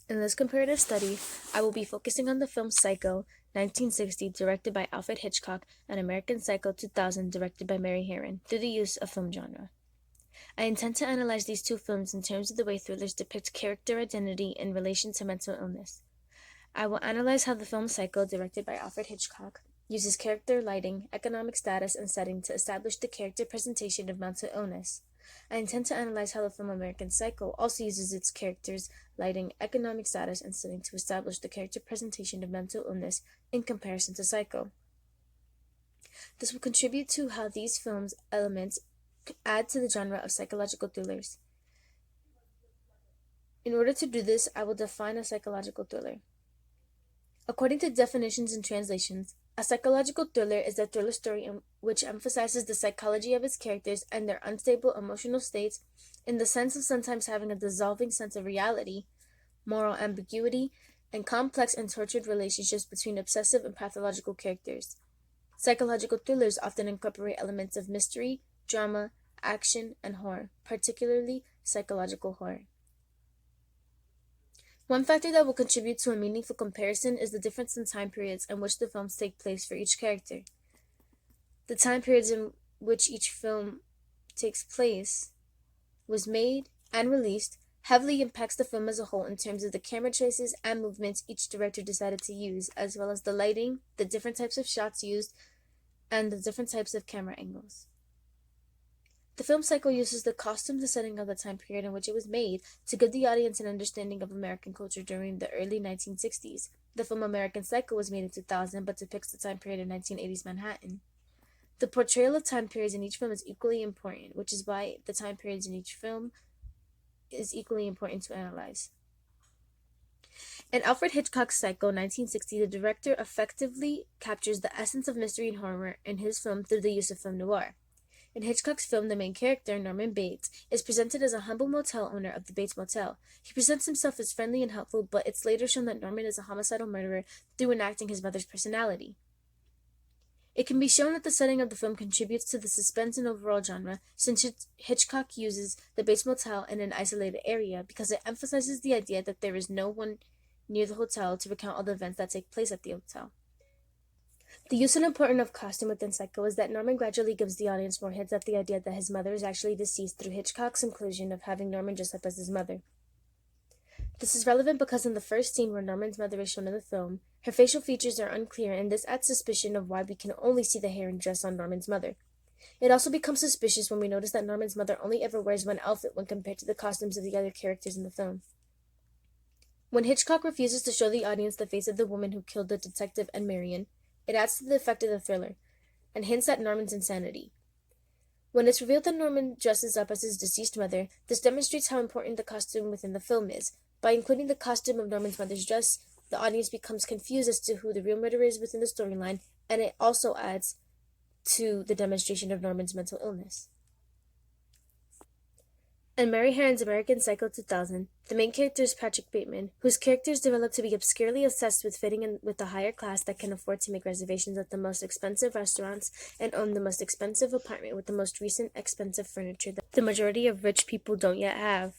In this comparative study, I will be focusing on the film Psycho, 1960, directed by Alfred Hitchcock, and American Psycho 2000, directed by Mary Harron, through the use of film genre. I intend to analyze these two films in terms of the way thrillers depict character identity in relation to mental illness. I will analyze how the film Psycho, directed by Alfred Hitchcock, uses character, lighting, economic status, and setting to establish the character presentation of mental illness. I intend to analyze how the film American Psycho also uses its characters, lighting, economic status, and setting to establish the character presentation of mental illness in comparison to Psycho. This will contribute to how these films' elements add to the genre of psychological thrillers. In order to do this, I will define a psychological thriller. According to definitions and translations, a psychological thriller is a thriller story which emphasizes the psychology of its characters and their unstable emotional states in the sense of sometimes having a dissolving sense of reality, moral ambiguity, and complex and tortured relationships between obsessive and pathological characters. Psychological thrillers often incorporate elements of mystery, drama, action, and horror, particularly psychological horror. One factor that will contribute to a meaningful comparison is the difference in time periods in which the films take place for each character. The time periods in which each film takes place, was made, and released heavily impacts the film as a whole in terms of the camera choices and movements each director decided to use, as well as the lighting, the different types of shots used, and the different types of camera angles. The film Psycho uses the costumes and setting of the time period in which it was made to give the audience an understanding of American culture during the early 1960s. The film American Psycho was made in 2000 but depicts the time period in 1980s Manhattan. The portrayal of time periods in each film is equally important, which is why the time periods in each film is equally important to analyze. In Alfred Hitchcock's Psycho 1960, the director effectively captures the essence of mystery and horror in his film through the use of film noir. In Hitchcock's film, the main character, Norman Bates, is presented as a humble motel owner of the Bates Motel. He presents himself as friendly and helpful, but it's later shown that Norman is a homicidal murderer through enacting his mother's personality. It can be shown that the setting of the film contributes to the suspense and overall genre, since Hitchcock uses the Bates Motel in an isolated area because it emphasizes the idea that there is no one near the hotel to recount all the events that take place at the hotel. The use and importance of costume within Psycho is that Norman gradually gives the audience more hints at the idea that his mother is actually deceased through Hitchcock's inclusion of having Norman dress up as his mother. This is relevant because in the first scene where Norman's mother is shown in the film, her facial features are unclear, and this adds suspicion of why we can only see the hair and dress on Norman's mother. It also becomes suspicious when we notice that Norman's mother only ever wears one outfit when compared to the costumes of the other characters in the film. When Hitchcock refuses to show the audience the face of the woman who killed the detective and Marion, it adds to the effect of the thriller, and hints at Norman's insanity. When it's revealed that Norman dresses up as his deceased mother, this demonstrates how important the costume within the film is. By including the costume of Norman's mother's dress, the audience becomes confused as to who the real murderer is within the storyline, and it also adds to the demonstration of Norman's mental illness. In Mary Harron's American Psycho 2000, the main character is Patrick Bateman, whose character is developed to be obscurely obsessed with fitting in with the higher class that can afford to make reservations at the most expensive restaurants and own the most expensive apartment with the most recent expensive furniture that the majority of rich people don't yet have.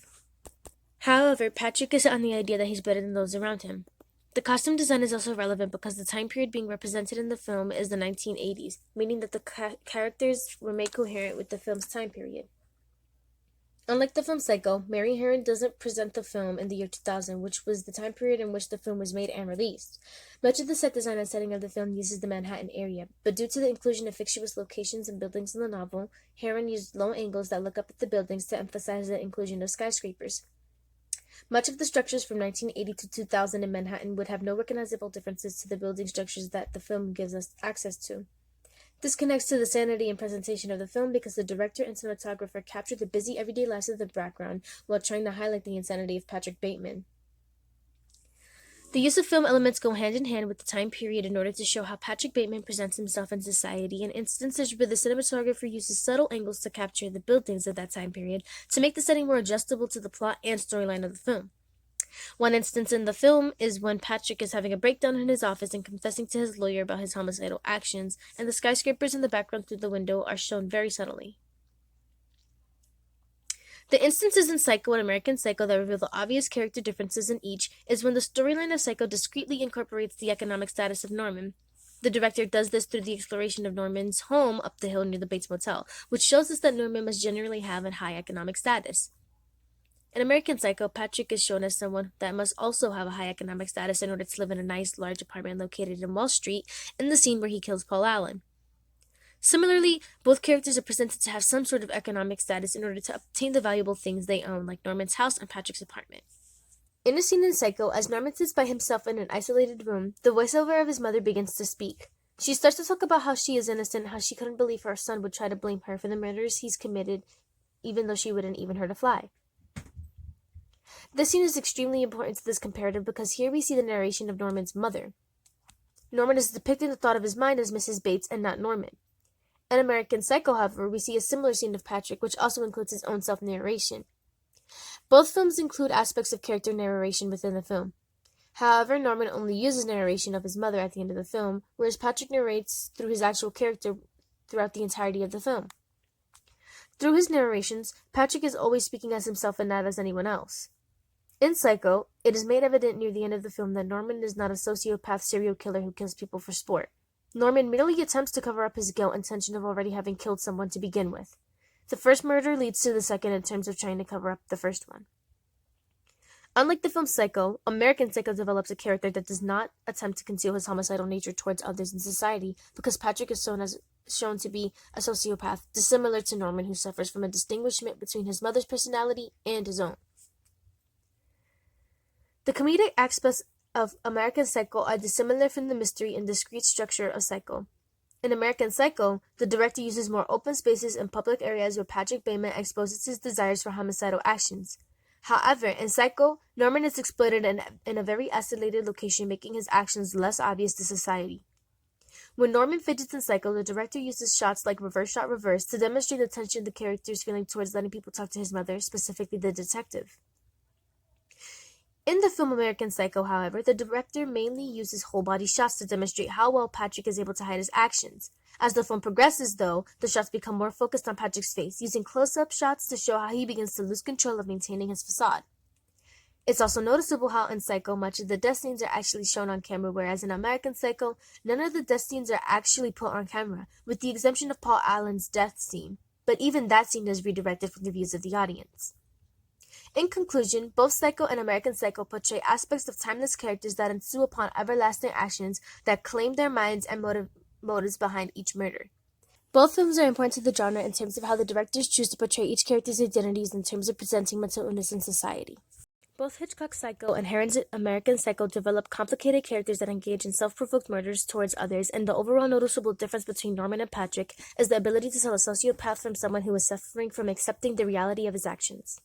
However, Patrick is on the idea that he's better than those around him. The costume design is also relevant because the time period being represented in the film is the 1980s, meaning that the characters were made coherent with the film's time period. Unlike the film Psycho, Mary Harron doesn't present the film in the year 2000, which was the time period in which the film was made and released. Much of the set design and setting of the film uses the Manhattan area, but due to the inclusion of fictitious locations and buildings in the novel, Harron used low angles that look up at the buildings to emphasize the inclusion of skyscrapers. Much of the structures from 1980 to 2000 in Manhattan would have no recognizable differences to the building structures that the film gives us access to. This connects to the sanity and presentation of the film because the director and cinematographer captured the busy everyday lives of the background while trying to highlight the insanity of Patrick Bateman. The use of film elements go hand in hand with the time period in order to show how Patrick Bateman presents himself in society, in instances where the cinematographer uses subtle angles to capture the buildings of that time period to make the setting more adjustable to the plot and storyline of the film. One instance in the film is when Patrick is having a breakdown in his office and confessing to his lawyer about his homicidal actions, and the skyscrapers in the background through the window are shown very subtly. The instances in Psycho and American Psycho that reveal the obvious character differences in each is when the storyline of Psycho discreetly incorporates the economic status of Norman. The director does this through the exploration of Norman's home up the hill near the Bates Motel, which shows us that Norman must generally have a high economic status. In American Psycho, Patrick is shown as someone that must also have a high economic status in order to live in a nice, large apartment located in Wall Street in the scene where he kills Paul Allen. Similarly, both characters are presented to have some sort of economic status in order to obtain the valuable things they own, like Norman's house and Patrick's apartment. In a scene in Psycho, as Norman sits by himself in an isolated room, the voiceover of his mother begins to speak. She starts to talk about how she is innocent and how she couldn't believe her son would try to blame her for the murders he's committed, even though she wouldn't even hurt a fly. This scene is extremely important to this comparative because here we see the narration of Norman's mother. Norman is depicting the thought of his mind as Mrs. Bates and not Norman. In American Psycho, however, we see a similar scene of Patrick, which also includes his own self-narration. Both films include aspects of character narration within the film. However, Norman only uses narration of his mother at the end of the film, whereas Patrick narrates through his actual character throughout the entirety of the film. Through his narrations, Patrick is always speaking as himself and not as anyone else. In Psycho, it is made evident near the end of the film that Norman is not a sociopath serial killer who kills people for sport. Norman merely attempts to cover up his guilt and tension of already having killed someone to begin with. The first murder leads to the second in terms of trying to cover up the first one. Unlike the film Psycho, American Psycho develops a character that does not attempt to conceal his homicidal nature towards others in society because Patrick is shown to be a sociopath, dissimilar to Norman, who suffers from a distinguishment between his mother's personality and his own. The comedic aspects of American Psycho are dissimilar from the mystery and discrete structure of Psycho. In American Psycho, the director uses more open spaces and public areas where Patrick Bateman exposes his desires for homicidal actions. However, in Psycho, Norman is exploited in a very isolated location, making his actions less obvious to society. When Norman fidgets in Psycho, the director uses shots like reverse shot reverse to demonstrate the tension the character is feeling towards letting people talk to his mother, specifically the detective. In the film American Psycho, however, the director mainly uses whole-body shots to demonstrate how well Patrick is able to hide his actions. As the film progresses, though, the shots become more focused on Patrick's face, using close-up shots to show how he begins to lose control of maintaining his facade. It's also noticeable how in Psycho, much of the death scenes are actually shown on camera, whereas in American Psycho, none of the death scenes are actually put on camera, with the exemption of Paul Allen's death scene, but even that scene is redirected from the views of the audience. In conclusion, both Psycho and American Psycho portray aspects of timeless characters that ensue upon everlasting actions that claim their minds and motives behind each murder. Both films are important to the genre in terms of how the directors choose to portray each character's identities in terms of presenting mental illness in society. Both Hitchcock's Psycho and Herron's American Psycho develop complicated characters that engage in self-provoked murders towards others, and the overall noticeable difference between Norman and Patrick is the ability to tell a sociopath from someone who is suffering from accepting the reality of his actions.